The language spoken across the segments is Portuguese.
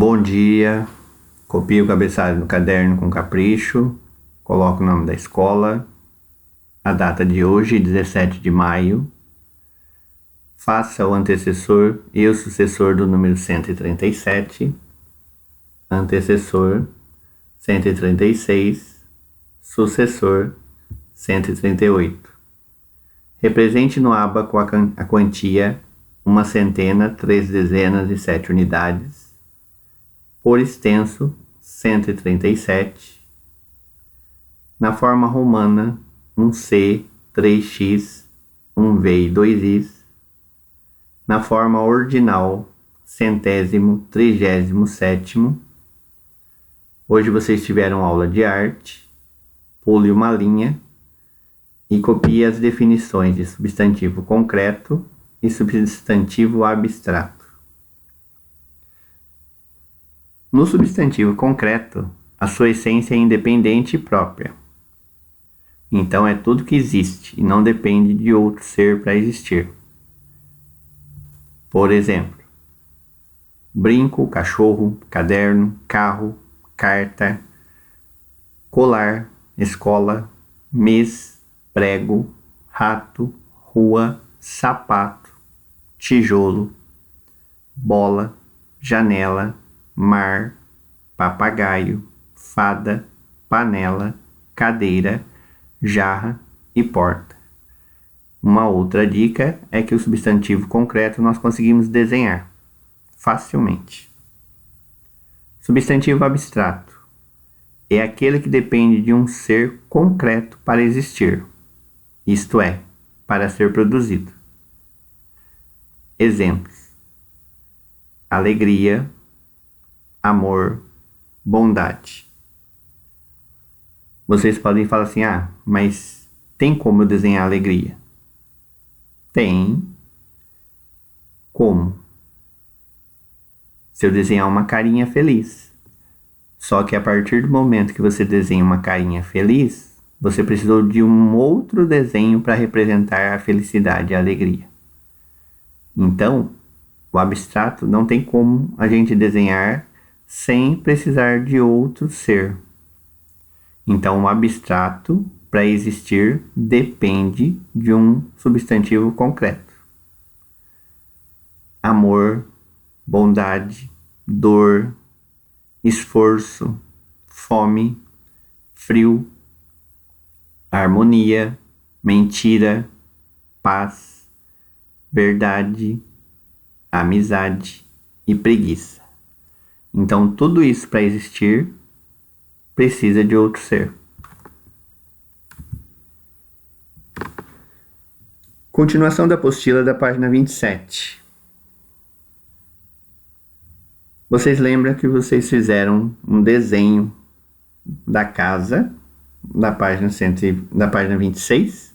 Bom dia, copie o cabeçalho no caderno com capricho, coloque o nome da escola, a data de hoje, 17 de maio, faça o antecessor e o sucessor do número 137, antecessor 136, sucessor 138. Represente no ábaco a quantia uma centena, 3 dezenas e 7 unidades, por extenso 137, na forma romana 1C, 3x, 1V e 2is, na forma ordinal centésimo, 37º. Hoje vocês tiveram aula de arte, pule uma linha e copie as definições de substantivo concreto e substantivo abstrato. No substantivo concreto, a sua essência é independente e própria. Então é tudo que existe e não depende de outro ser para existir. Por exemplo, brinco, cachorro, caderno, carro, carta, colar, escola, mês, prego, rato, rua, sapato, tijolo, bola, janela, mar, papagaio, fada, panela, cadeira, jarra e porta. Uma outra dica é que o substantivo concreto nós conseguimos desenhar facilmente. Substantivo abstrato é aquele que depende de um ser concreto para existir, isto é, para ser produzido. Exemplos: alegria, amor, bondade. Vocês podem falar assim: mas tem como eu desenhar alegria? Tem. Como? Se eu desenhar uma carinha feliz. Só que a partir do momento que você desenha uma carinha feliz, você precisou de um outro desenho para representar a felicidade e a alegria. Então, o abstrato não tem como a gente desenhar sem precisar de outro ser. Então, o abstrato, para existir, depende de um substantivo concreto. Amor, bondade, dor, esforço, fome, frio, harmonia, mentira, paz, verdade, amizade e preguiça. Então, tudo isso para existir precisa de outro ser. Continuação da apostila da página 27. Vocês lembram que vocês fizeram um desenho da casa da página 26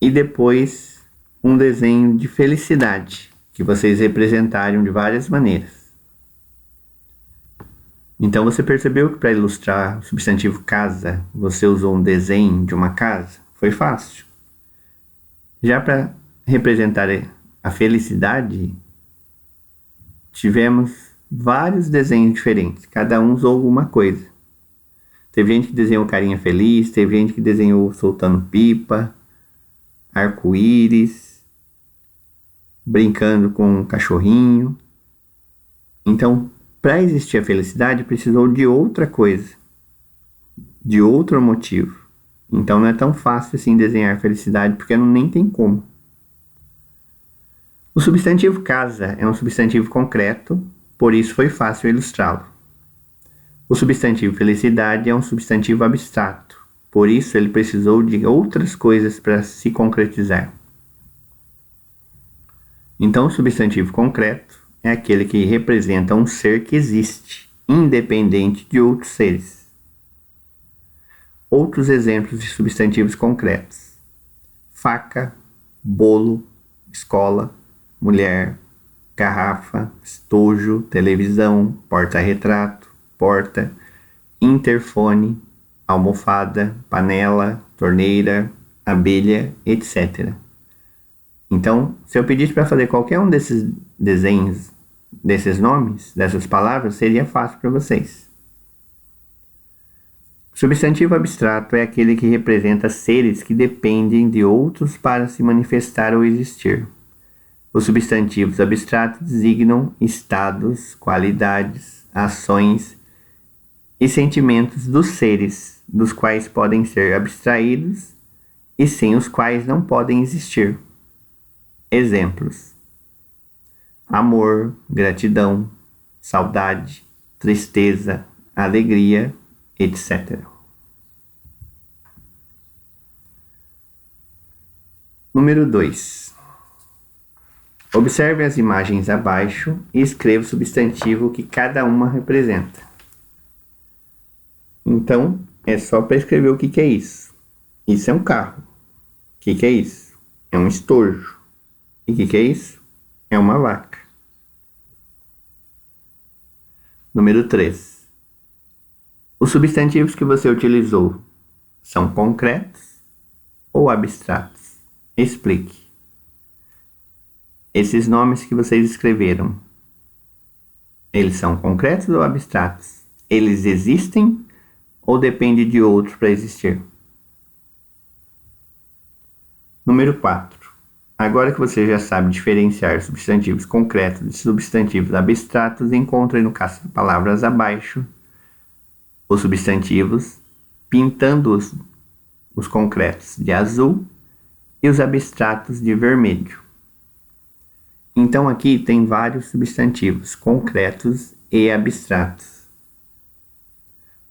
e depois um desenho de felicidade que vocês representaram de várias maneiras. Então você percebeu que para ilustrar o substantivo casa, você usou um desenho de uma casa? Foi fácil. Já para representar a felicidade, tivemos vários desenhos diferentes. Cada um usou alguma coisa. Teve gente que desenhou carinha feliz, teve gente que desenhou soltando pipa, arco-íris, brincando com um cachorrinho. Então, para existir a felicidade, precisou de outra coisa, de outro motivo. Então não é tão fácil assim desenhar felicidade, porque nem tem como. O substantivo casa é um substantivo concreto, por isso foi fácil ilustrá-lo. O substantivo felicidade é um substantivo abstrato, por isso ele precisou de outras coisas para se concretizar. Então o substantivo concreto é aquele que representa um ser que existe, independente de outros seres. Outros exemplos de substantivos concretos: faca, bolo, escola, mulher, garrafa, estojo, televisão, porta-retrato, porta, interfone, almofada, panela, torneira, abelha, etc. Então, se eu pedisse para fazer qualquer um desses desenhos desses nomes, dessas palavras, seria fácil para vocês. O substantivo abstrato é aquele que representa seres que dependem de outros para se manifestar ou existir. Os substantivos abstratos designam estados, qualidades, ações e sentimentos dos seres, dos quais podem ser abstraídos e sem os quais não podem existir. Exemplos: amor, gratidão, saudade, tristeza, alegria, etc. Número 2. Observe as imagens abaixo e escreva o substantivo que cada uma representa. Então, é só para escrever o que é isso. Isso é um carro. O que é isso? É um estojo. E o que é isso? É uma vaca. Número 3. Os substantivos que você utilizou são concretos ou abstratos? Explique. Esses nomes que vocês escreveram, eles são concretos ou abstratos? Eles existem ou dependem de outros para existir? Número 4. Agora que você já sabe diferenciar substantivos concretos de substantivos abstratos, encontre no caça-palavras abaixo os substantivos, pintando os concretos de azul e os abstratos de vermelho. Então aqui tem vários substantivos concretos e abstratos.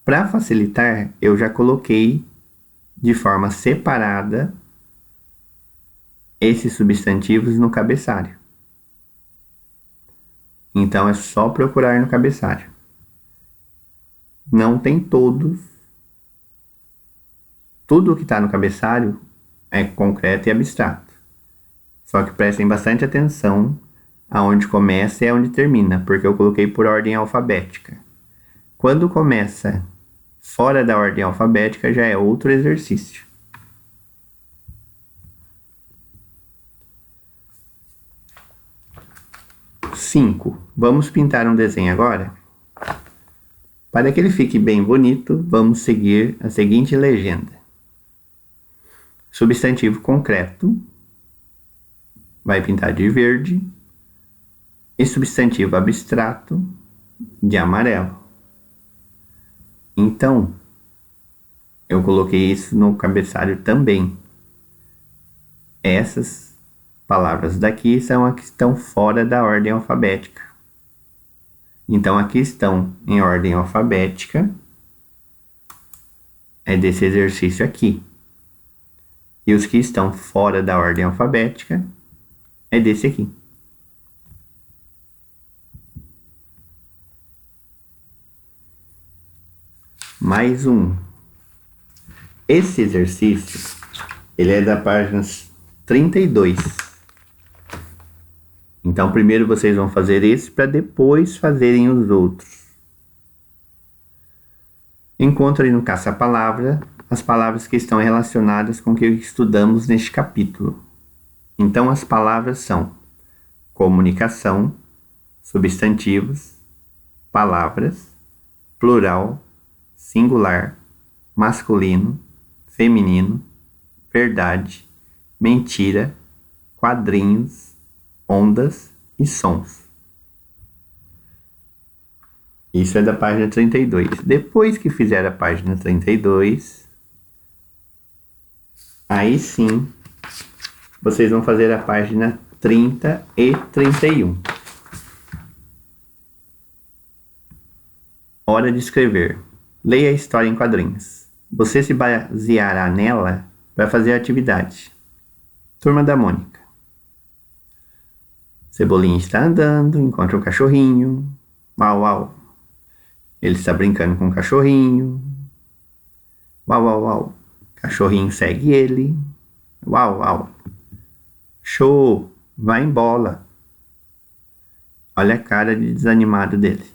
Para facilitar, eu já coloquei de forma separada esses substantivos no cabeçalho. Então é só procurar no cabeçalho. Não tem todos. Tudo que está no cabeçalho é concreto e abstrato. Só que prestem bastante atenção aonde começa e aonde termina, porque eu coloquei por ordem alfabética. Quando começa fora da ordem alfabética, já é outro exercício. 5. Vamos pintar um desenho agora? Para que ele fique bem bonito, vamos seguir a seguinte legenda. Substantivo concreto, vai pintar de verde, e substantivo abstrato, de amarelo. Então, eu coloquei isso no cabeçalho também. Essas palavras daqui são as que estão fora da ordem alfabética. Então, aqui estão em ordem alfabética, é desse exercício aqui. E os que estão fora da ordem alfabética é desse aqui. Mais um. Esse exercício, ele é da página 32. Então, primeiro vocês vão fazer esse para depois fazerem os outros. Encontre no caça-palavra as palavras que estão relacionadas com o que estudamos neste capítulo. Então, as palavras são comunicação, substantivos, palavras, plural, singular, masculino, feminino, verdade, mentira, quadrinhos, ondas e sons. Isso é da página 32. Depois que fizer a página 32, aí sim, vocês vão fazer a página 30 e 31. Hora de escrever. Leia a história em quadrinhos. Você se baseará nela para fazer a atividade. Turma da Mônica. Cebolinha está andando, encontra um cachorrinho. Uau, uau. Ele está brincando com o cachorrinho. Uau, uau, uau. Cachorrinho segue ele. Uau, uau. Show, vai em bola. Olha a cara de desanimado dele.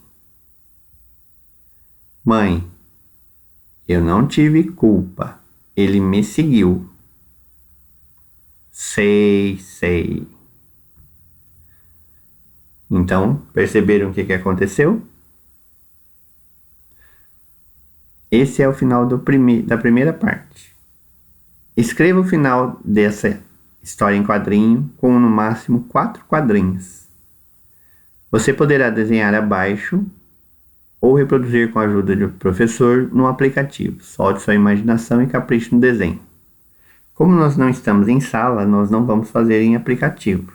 Mãe, eu não tive culpa. Ele me seguiu. Sei. Então, perceberam o que aconteceu? Esse é o final da primeira parte. Escreva o final dessa história em quadrinho com no máximo 4 quadrinhos. Você poderá desenhar abaixo ou reproduzir com a ajuda do professor no aplicativo. Solte sua imaginação e capriche no desenho. Como nós não estamos em sala, nós não vamos fazer em aplicativo.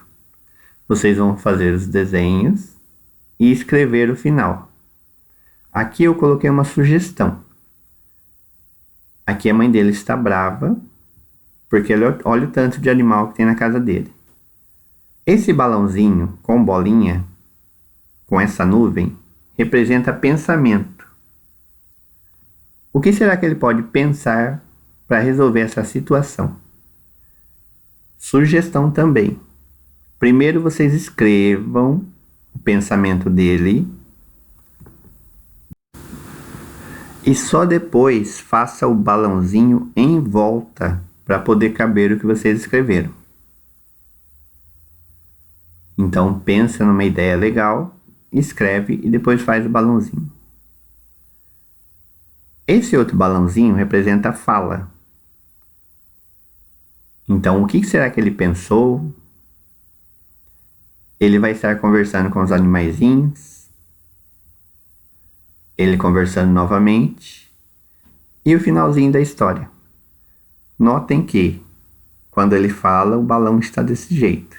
Vocês vão fazer os desenhos e escrever o final. Aqui eu coloquei uma sugestão. Aqui a mãe dele está brava, porque olha o tanto de animal que tem na casa dele. Esse balãozinho com bolinha, com essa nuvem, representa pensamento. O que será que ele pode pensar para resolver essa situação? Sugestão também. Primeiro vocês escrevam o pensamento dele e só depois faça o balãozinho em volta para poder caber o que vocês escreveram. Então pensa numa ideia legal, escreve e depois faz o balãozinho. Esse outro balãozinho representa a fala. Então o que será que ele pensou? Ele vai estar conversando com os animaizinhos, ele conversando novamente, e o finalzinho da história. Notem que, quando ele fala, o balão está desse jeito.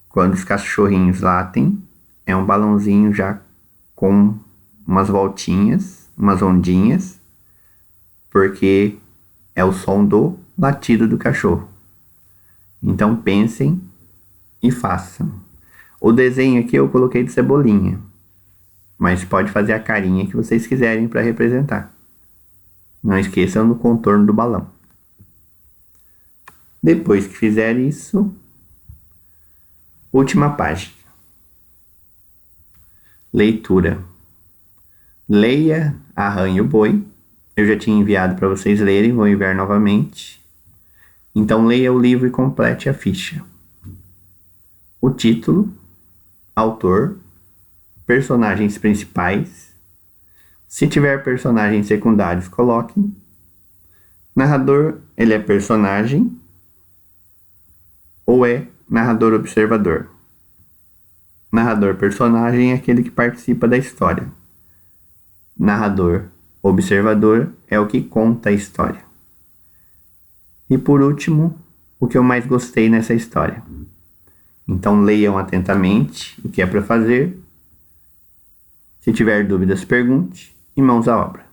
Quando os cachorrinhos latem, é um balãozinho já com umas voltinhas, umas ondinhas, porque é o som do latido do cachorro. Então pensem e façam. O desenho aqui eu coloquei de cebolinha, mas pode fazer a carinha que vocês quiserem para representar. Não esqueçam do contorno do balão. Depois que fizer isso, última página. Leitura. Leia Arranha o Boi. Eu já tinha enviado para vocês lerem, vou enviar novamente. Então leia o livro e complete a ficha. O título, autor, personagens principais. Se tiver personagens secundários, coloquem. Narrador, ele é personagem ou é narrador observador? Narrador personagem é aquele que participa da história. Narrador observador é o que conta a história. E por último, o que eu mais gostei nessa história. Então leiam atentamente o que é para fazer. Se tiver dúvidas, pergunte e mãos à obra.